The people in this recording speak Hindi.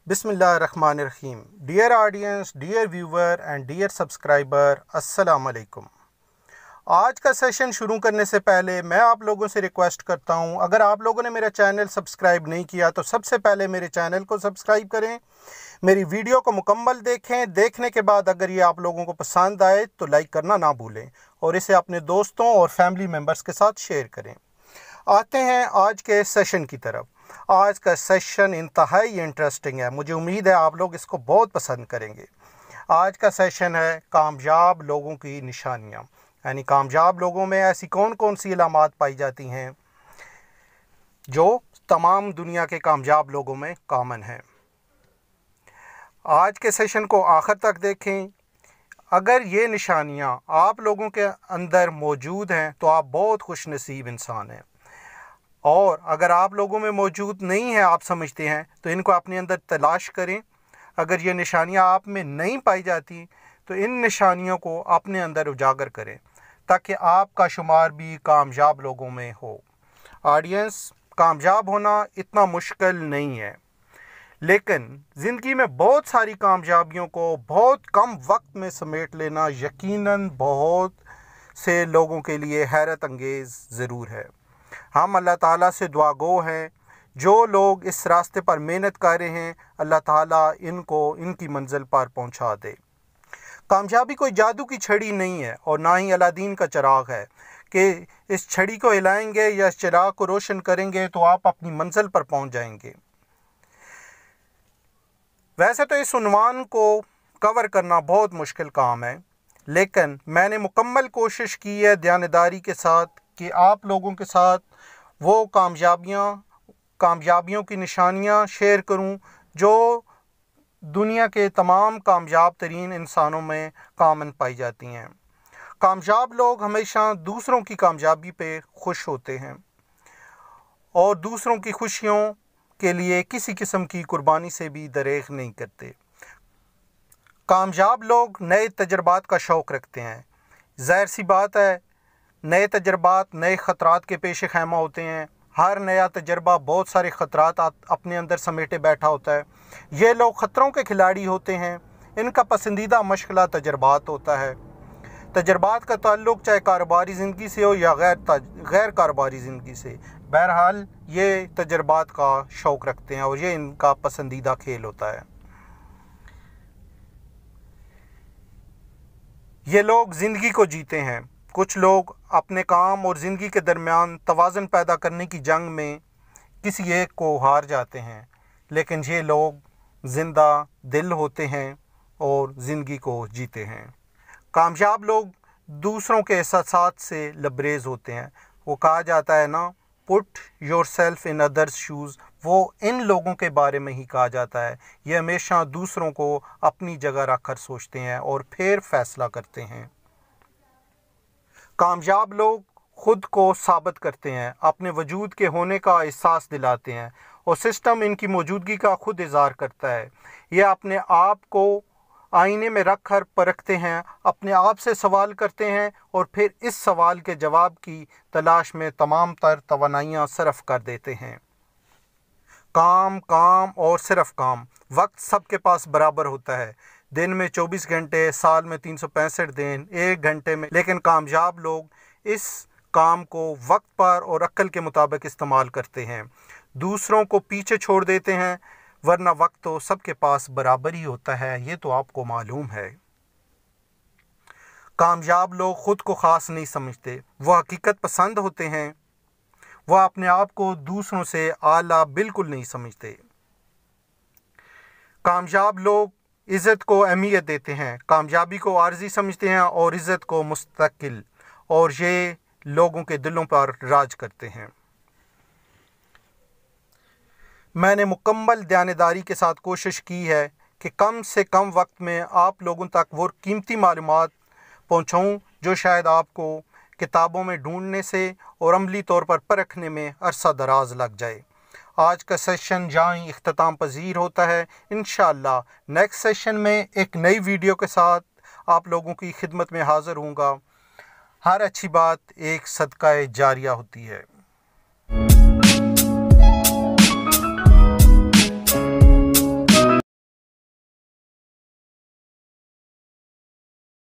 बिस्मिल्लाहिर्रहमानिर्रहीम। Dear audience, dear viewer and dear subscriber, अस्सलाम वालेकुम। आज का सेशन शुरू करने से पहले मैं आप लोगों से रिक्वेस्ट करता हूं, अगर आप लोगों ने मेरा चैनल सब्सक्राइब नहीं किया तो सबसे पहले मेरे चैनल को सब्सक्राइब करें, मेरी वीडियो को मुकम्मल देखें। देखने के बाद अगर ये आप लोगों को पसंद आए तो लाइक करना ना भूलें और इसे अपने दोस्तों और फैमिली मेम्बर्स के साथ शेयर करें। आते हैं आज के सेशन की तरफ। आज का सेशन इंतहाई इंटरेस्टिंग है, मुझे उम्मीद है आप लोग इसको बहुत पसंद करेंगे। आज का सेशन है कामयाब लोगों की निशानियां, यानी कामयाब लोगों में ऐसी कौन कौन सी अलामात पाई जाती हैं जो तमाम दुनिया के कामयाब लोगों में कॉमन है। आज के सेशन को आखिर तक देखें। अगर ये निशानियां आप लोगों के अंदर मौजूद हैं तो आप बहुत खुश नसीब इंसान हैं, और अगर आप लोगों में मौजूद नहीं है, आप समझते हैं, तो इनको अपने अंदर तलाश करें। अगर ये निशानियां आप में नहीं पाई जाती तो इन निशानियों को अपने अंदर उजागर करें ताकि आपका शुमार भी कामयाब लोगों में हो। ऑडियंस, कामयाब होना इतना मुश्किल नहीं है, लेकिन ज़िंदगी में बहुत सारी कामयाबियों को बहुत कम वक्त में समेट लेना यकीनन बहुत से लोगों के लिए हैरत अंगेज़ ज़रूर है। हम अल्लाह ताला से दुआ गो हैं, जो लोग इस रास्ते पर मेहनत कर रहे हैं, अल्लाह ताला इनको इनकी मंजिल पर पहुंचा दे। कामयाबी कोई जादू की छड़ी नहीं है और ना ही अलादीन का चिराग है कि इस छड़ी को हिलाएंगे या इस चिराग को रोशन करेंगे तो आप अपनी मंजिल पर पहुंच जाएंगे। वैसे तो इस उन्वान को कवर करना बहुत मुश्किल काम है, लेकिन मैंने मुकम्मल कोशिश की है दयानतदारी के साथ कि आप लोगों के साथ वो कामयाबियों की निशानियां शेयर करूं जो दुनिया के तमाम कामयाब तरीन इंसानों में कॉमन पाई जाती हैं। कामयाब लोग हमेशा दूसरों की कामयाबी पे खुश होते हैं और दूसरों की खुशियों के लिए किसी किस्म की कुर्बानी से भी दरेग नहीं करते। कामयाब लोग नए तजर्बात का शौक़ रखते हैं। ज़ाहिर सी बात है, नए तजर्बात नए ख़तरात के पेश ख़ैमा होते हैं। हर नया तजर्बा बहुत सारे ख़तरात अपने अंदर समेटे बैठा होता है। ये लोग ख़तरों के खिलाड़ी होते हैं। इनका पसंदीदा मशग़ला तजर्बात होता है। तजर्बात का ताल्लुक़ चाहे कारोबारी ज़िंदगी से हो या गैर कारोबारी ज़िंदगी से, बहरहाल ये तजर्बात का शौक़ रखते हैं और ये इनका पसंदीदा खेल होता है। ये लोग ज़िंदगी को जीते हैं। कुछ लोग अपने काम और ज़िंदगी के दरमियान तवाज़ुन पैदा करने की जंग में किसी एक को हार जाते हैं, लेकिन ये लोग ज़िंदा दिल होते हैं और ज़िंदगी को जीते हैं। कामयाब लोग दूसरों के एहसासात से लबरेज़ होते हैं। वो कहा जाता है ना, put your self in others shoes, वो इन लोगों के बारे में ही कहा जाता है। ये हमेशा दूसरों को अपनी जगह रख कर सोचते हैं और फिर फ़ैसला करते हैं। कामयाब लोग ख़ुद को साबित करते हैं, अपने वजूद के होने का एहसास दिलाते हैं और सिस्टम इनकी मौजूदगी का ख़ुद इज़हार करता है। ये अपने आप को आईने में रख कर परखते हैं, अपने आप से सवाल करते हैं और फिर इस सवाल के जवाब की तलाश में तमाम तर तवानाइयाँ सर्फ कर देते हैं। काम काम और सिर्फ काम। वक्त सबके पास बराबर होता है। दिन में 24 घंटे, साल में 365 दिन, 1 घंटे में, लेकिन कामयाब लोग इस काम को वक्त पर और अक्ल के मुताबिक इस्तेमाल करते हैं। दूसरों को पीछे छोड़ देते हैं, वरना वक्त तो सबके पास बराबर ही होता है, ये तो आपको मालूम है। कामयाब लोग ख़ुद को ख़ास नहीं समझते, वह हकीकत पसंद होते हैं। वह अपने आप को दूसरों से आला बिल्कुल नहीं समझते। कामयाब लोग इज़्ज़त को अहमियत देते हैं, कामयाबी को आर्जी समझते हैं और इज़्ज़त को मुस्तकिल, और ये लोगों के दिलों पर राज करते हैं। मैंने मुकम्मल दयानतदारी के साथ कोशिश की है कि कम से कम वक्त में आप लोगों तक वो कीमती मालूमात पहुँचाऊँ जो शायद आपको किताबों में ढूंढने से और अमली तौर पर परखने में अरसा दराज लग जाए। आज का सेशन यहाँ ही इख्तिताम पजीर होता है। इंशाअल्लाह नेक्स्ट सेशन में एक नई वीडियो के साथ आप लोगों की खिदमत में हाज़िर होऊंगा। हर अच्छी बात एक सदका जारिया होती है।